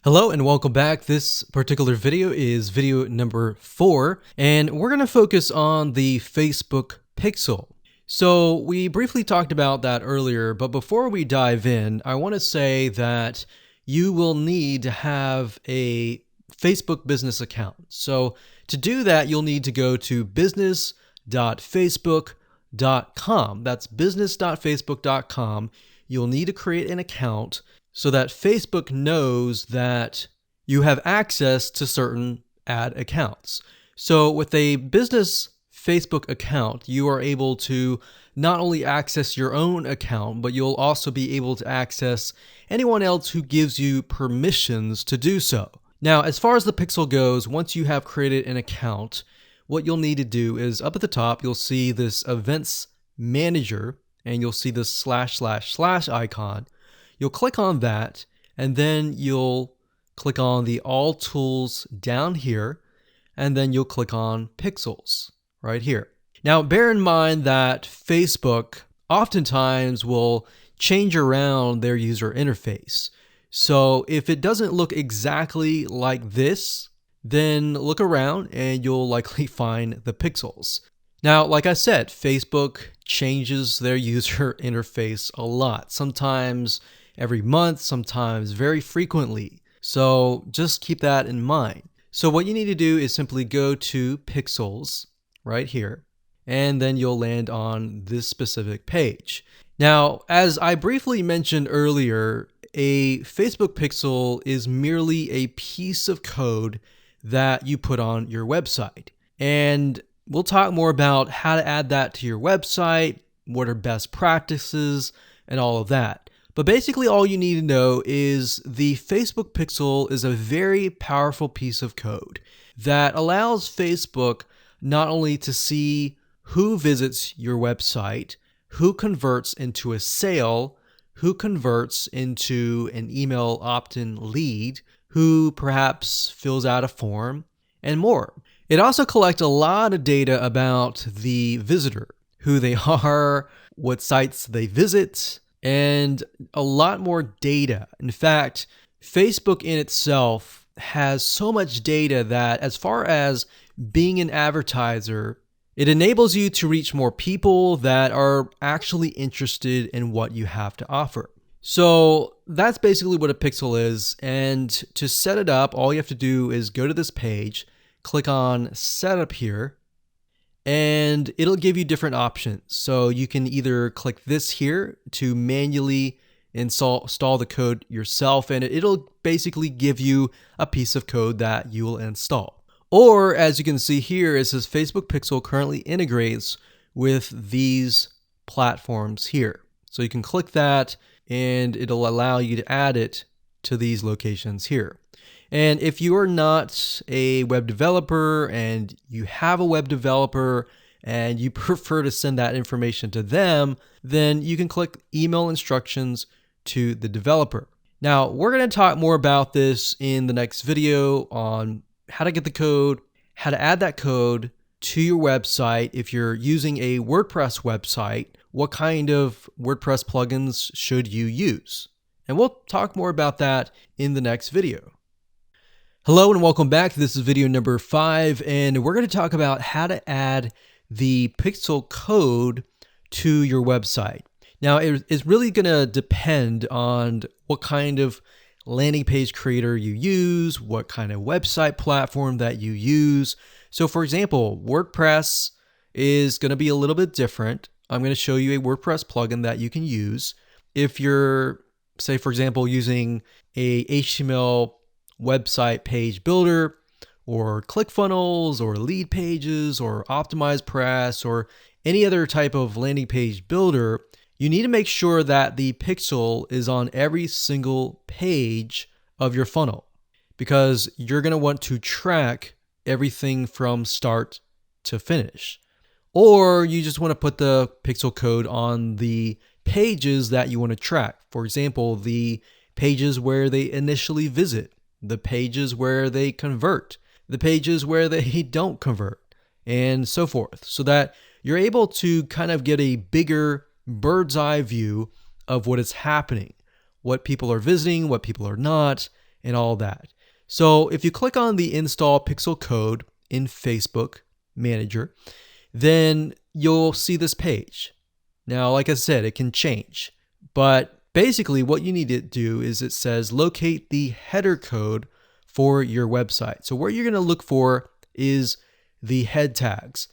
Hello and welcome back. This particular video is video number 4, and we're going to focus on the Facebook pixel. So we briefly talked about that earlier, but before we dive in, I want to say that you will need to have a Facebook business account. So to do that, you'll need to go to business.facebook.com. That's business.facebook.com. You'll need to create an account so that Facebook knows that you have access to certain ad accounts. So with a business Facebook account, you are able to not only access your own account, but you'll also be able to access anyone else who gives you permissions to do so. Now, as far as the pixel goes, once you have created an account, what you'll need to do is up at the top, you'll see this events manager, and you'll see this / icon. You'll click on that, and then you'll click on the all tools down here, and then you'll click on pixels right here. Now, bear in mind that Facebook oftentimes will change around their user interface. So if it doesn't look exactly like this, then look around and you'll likely find the pixels. Now, like I said, Facebook changes their user interface a lot. Sometimes every month, sometimes very frequently. So just keep that in mind. So what you need to do is simply go to Pixels right here, and then you'll land on this specific page. Now, as I briefly mentioned earlier, a Facebook pixel is merely a piece of code that you put on your website. And we'll talk more about how to add that to your website, what are best practices, and all of that. But basically all you need to know is the Facebook pixel is a very powerful piece of code that allows Facebook not only to see who visits your website, who converts into a sale, who converts into an email opt-in lead, who perhaps fills out a form, and more. It also collects a lot of data about the visitor, who they are, what sites they visit, and a lot more data. In fact, Facebook in itself has so much data that as far as being an advertiser, it enables you to reach more people that are actually interested in what you have to offer. So that's basically what a pixel is. And to set it up, all you have to do is go to this page, click on Setup here, and it'll give you different options. So you can either click this here to manually install the code yourself, and it'll basically give you a piece of code that you will install. Or as you can see here, it says Facebook Pixel currently integrates with these platforms here. So you can click that and it'll allow you to add it to these locations here. And if you are not a web developer and you have a web developer and you prefer to send that information to them, then you can click email instructions to the developer. Now, we're going to talk more about this in the next video on how to get the code, how to add that code to your website. If you're using a WordPress website, what kind of WordPress plugins should you use? And we'll talk more about that in the next video. Hello and welcome back. This is video number 5, and we're going to talk about how to add the pixel code to your website. Now, it's really going to depend on what kind of landing page creator you use, what kind of website platform that you use. So for example, WordPress is going to be a little bit different. I'm going to show you a WordPress plugin that you can use. If you're, say for example, using a HTML website page builder or ClickFunnels or lead pages or OptimizePress or any other type of landing page builder, you need to make sure that the pixel is on every single page of your funnel, because you're going to want to track everything from start to finish. Or you just want to put the pixel code on the pages that you want to track. For example, the pages where they initially visit, the pages where they convert, the pages where they don't convert, and so forth, so that you're able to kind of get a bigger bird's eye view of what is happening, what people are visiting, what people are not, and all that. So if you click on the install pixel code in Facebook Manager, then you'll see this page. Now, like I said, it can change, but basically what you need to do is it says locate the header code for your website. So what you're going to look for is the head tags,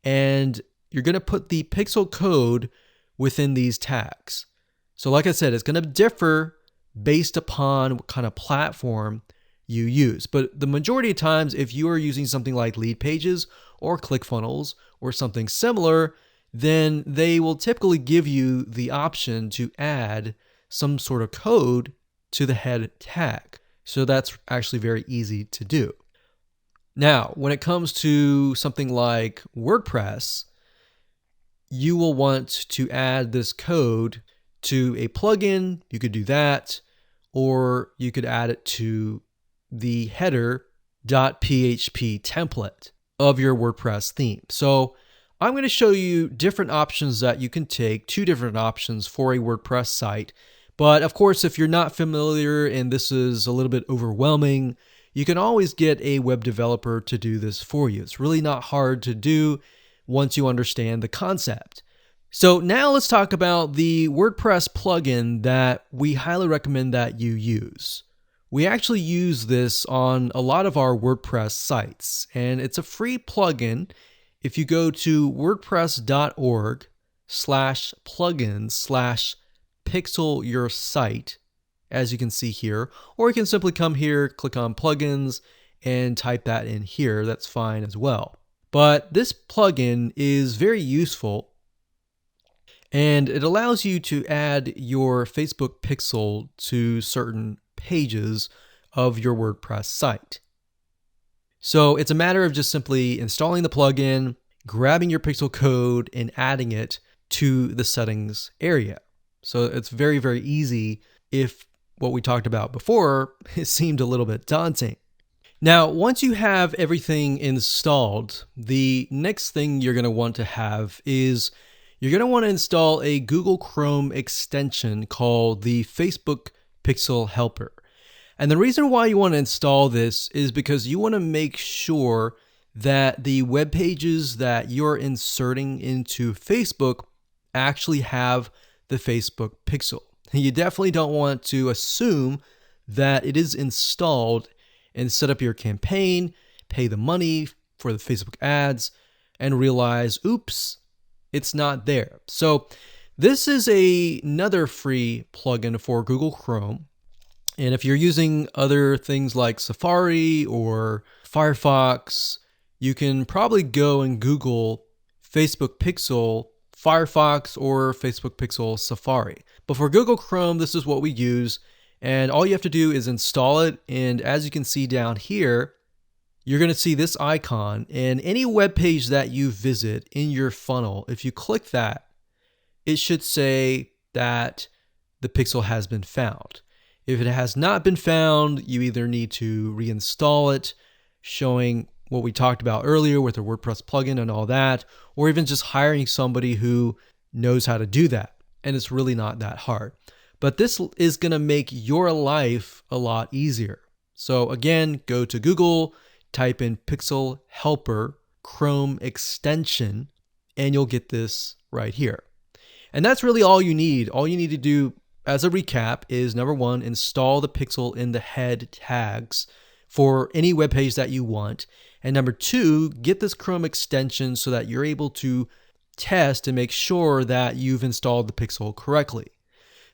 and you're going to put the pixel code within these tags. So like I said, it's going to differ based upon what kind of platform you use. But the majority of times, if you are using something like Lead Pages or ClickFunnels or something similar, then they will typically give you the option to add some sort of code to the head tag. So that's actually very easy to do. Now, when it comes to something like WordPress, you will want to add this code to a plugin. You could do that, or you could add it to the header.php template of your WordPress theme. So I'm going to show you different options that you can take, 2 different options for a WordPress site. But of course, if you're not familiar and this is a little bit overwhelming, you can always get a web developer to do this for you. It's really not hard to do once you understand the concept. So now let's talk about the WordPress plugin that we highly recommend that you use. We actually use this on a lot of our WordPress sites, and it's a free plugin. If you go to wordpress.org/plugins/pixel-your-site, as you can see here, or you can simply come here, click on plugins, and type that in here. That's fine as well. But this plugin is very useful, and it allows you to add your Facebook pixel to certain pages of your WordPress site. So it's a matter of just simply installing the plugin, grabbing your pixel code, and adding it to the settings area. So it's very, very easy if what we talked about before, it seemed a little bit daunting. Now, once you have everything installed, the next thing you're going to want to have is you're going to want to install a Google Chrome extension called the Facebook Pixel Helper. And the reason why you want to install this is because you want to make sure that the web pages that you're inserting into Facebook actually have the Facebook pixel. You definitely don't want to assume that it is installed and set up your campaign, pay the money for the Facebook ads, and realize, oops, it's not there. So this is another free plugin for Google Chrome. And if you're using other things like Safari or Firefox, you can probably go and Google Facebook Pixel Firefox or Facebook Pixel Safari. But for Google Chrome, this is what we use. And all you have to do is install it. And as you can see down here, you're going to see this icon. And any web page that you visit in your funnel, if you click that, it should say that the pixel has been found. If it has not been found, you either need to reinstall it, showing what we talked about earlier with the WordPress plugin and all that, or even just hiring somebody who knows how to do that. And it's really not that hard. But this is going to make your life a lot easier. So again, go to Google, type in Pixel Helper Chrome extension, and you'll get this right here. And that's really all you need. All you need to do as a recap is, number 1, install the pixel in the head tags for any web page that you want. And number 2, get this Chrome extension so that you're able to test and make sure that you've installed the pixel correctly.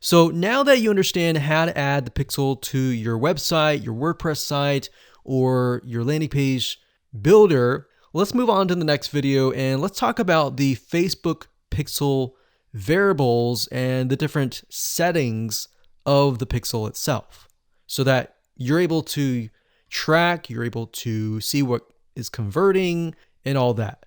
So now that you understand how to add the pixel to your website, your WordPress site, or your landing page builder, let's move on to the next video and let's talk about the Facebook pixel variables and the different settings of the pixel itself so that you're able to track, you're able to see what is converting and all that.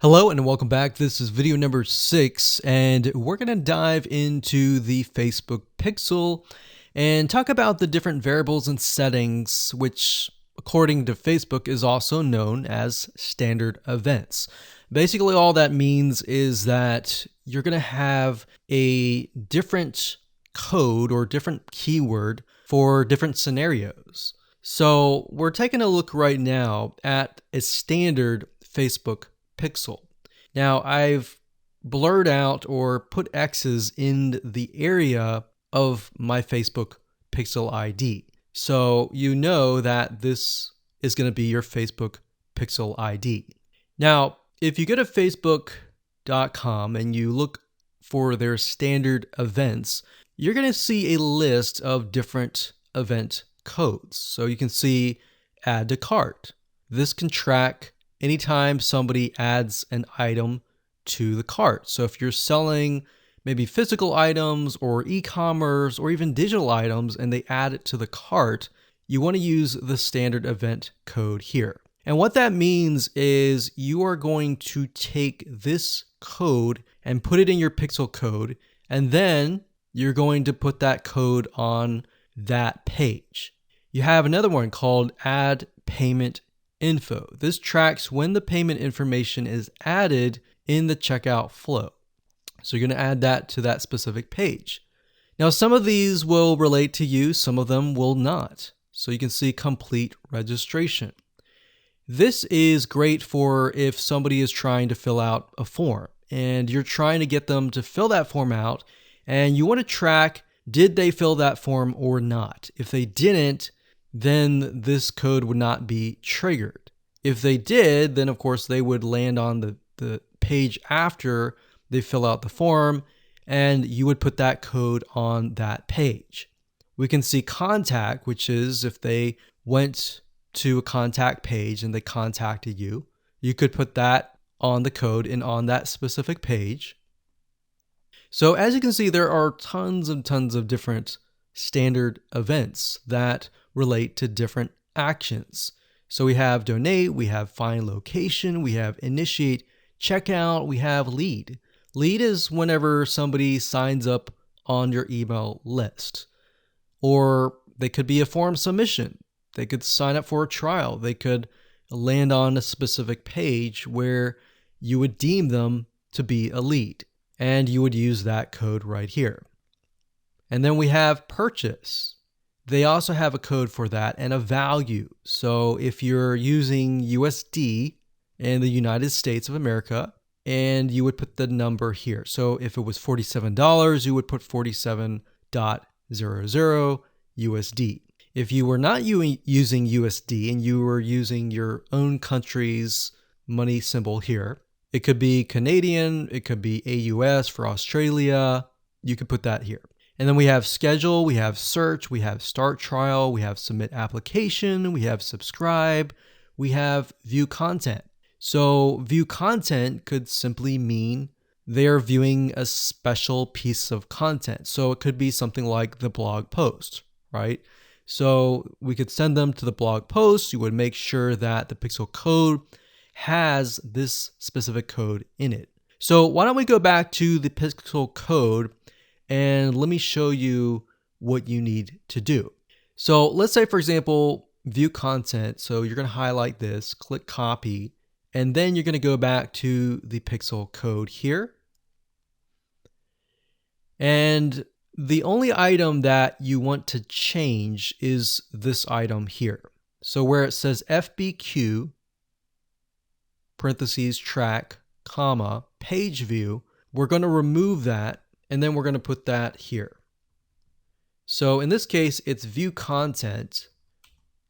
Hello and welcome back. This is video number 6 and we're going to dive into the Facebook pixel and talk about the different variables and settings, which according to Facebook is also known as standard events. Basically, all that means is that you're going to have a different code or different keyword for different scenarios. So we're taking a look right now at a standard Facebook pixel. Now I've blurred out or put X's in the area of my Facebook pixel ID. So you know that this is going to be your Facebook pixel ID. Now, if you go to facebook.com and you look for their standard events, you're going to see a list of different event codes. So you can see add to cart. This can track anytime somebody adds an item to the cart. So if you're selling maybe physical items or e-commerce or even digital items and they add it to the cart, you want to use the standard event code here. And what that means is you are going to take this code and put it in your pixel code, and then you're going to put that code on that page. You have another one called add payment info. This tracks when the payment information is added in the checkout flow. So you're going to add that to that specific page. Now, some of these will relate to you, some of them will not. So you can see complete registration. This is great for if somebody is trying to fill out a form and you're trying to get them to fill that form out and you want to track, did they fill that form or not? If they didn't, then this code would not be triggered. If they did, then of course they would land on the page after they fill out the form, and you would put that code on that page. We can see contact, which is if they went to a contact page and they contacted you, you could put that on the code and on that specific page. So as you can see, there are tons and tons of different standard events that relate to different actions. So we have donate, we have find location, we have initiate checkout, we have lead. Lead is whenever somebody signs up on your email list. Or they could be a form submission. They could sign up for a trial. They could land on a specific page where you would deem them to be a lead. And you would use that code right here. And then we have purchase. They also have a code for that and a value. So if you're using USD in the United States of America, and you would put the number here. So if it was $47, you would put 47.00 USD. If you were not using USD and you were using your own country's money symbol here, it could be Canadian, it could be AUS for Australia, you could put that here. And then we have schedule, we have search, we have start trial, we have submit application, we have subscribe, we have view content. So view content could simply mean they're viewing a special piece of content. So it could be something like the blog post, right? So we could send them to the blog post. You would make sure that the pixel code has this specific code in it. So why don't we go back to the pixel code and let me show you what you need to do. So let's say, for example, view content. So you're going to highlight this, click copy, and then you're going to go back to the pixel code here. And the only item that you want to change is this item here. So where it says FBQ, parentheses, track, comma, page view, we're going to remove that and then we're going to put that here. So in this case, it's view content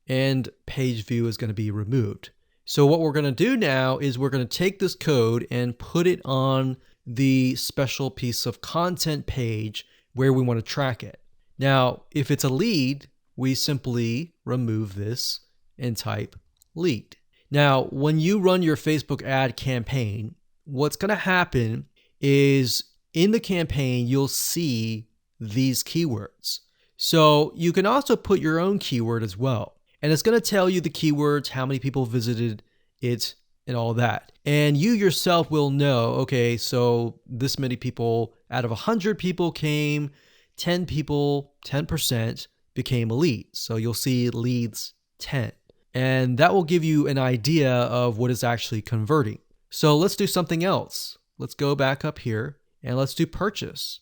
and page view is going to be removed. So what we're going to do now is we're going to take this code and put it on the special piece of content page where we want to track it. Now, if it's a lead, we simply remove this and type lead. Now, when you run your Facebook ad campaign, what's going to happen is in the campaign, you'll see these keywords. So you can also put your own keyword as well. And it's going to tell you the keywords, how many people visited it, and all that. And you yourself will know, okay, so this many people out of 100 people came, 10 people, 10% became a lead. So you'll see leads 10. And that will give you an idea of what is actually converting. So let's do something else. Let's go back up here and let's do purchase.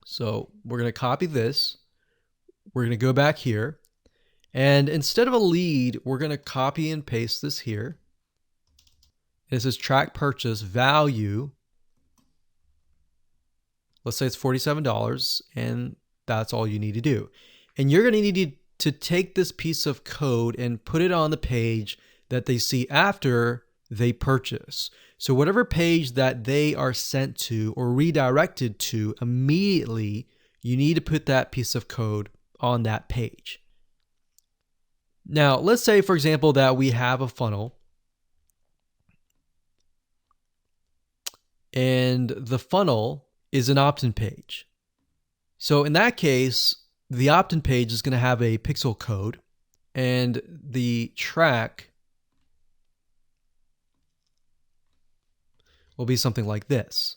So we're going to copy this. we're going to go back here. And instead of a lead, we're going to copy and paste this here. It says track purchase value. Let's say it's $47, and that's all you need to do. And you're going to need to take this piece of code and put it on the page that they see after they purchase. So whatever page that they are sent to or redirected to immediately, you need to put that piece of code on that page. Now, let's say, for example, that we have a funnel and the funnel is an opt-in page. So in that case, the opt-in page is going to have a pixel code, and the track will be something like this.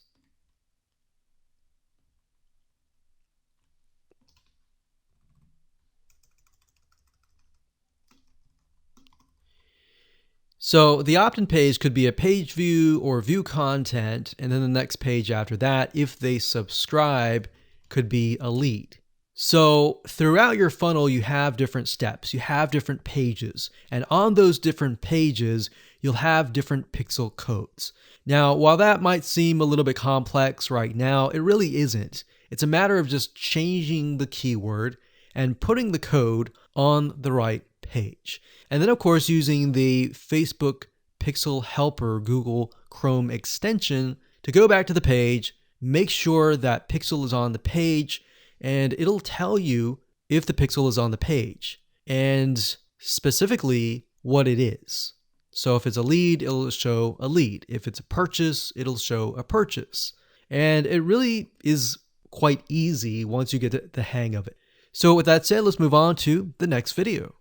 So the opt-in page could be a page view or view content, and then the next page after that, if they subscribe, could be a lead. So throughout your funnel, you have different steps, you have different pages, and on those different pages, you'll have different pixel codes. Now, while that might seem a little bit complex right now, it really isn't. It's a matter of just changing the keyword and putting the code on the right page. And then, of course, using the Facebook Pixel Helper Google Chrome extension to go back to the page, make sure that pixel is on the page, and it'll tell you if the pixel is on the page and specifically what it is. So if it's a lead, it'll show a lead. If it's a purchase, it'll show a purchase. And it really is quite easy once you get the hang of it. So with that said, let's move on to the next video.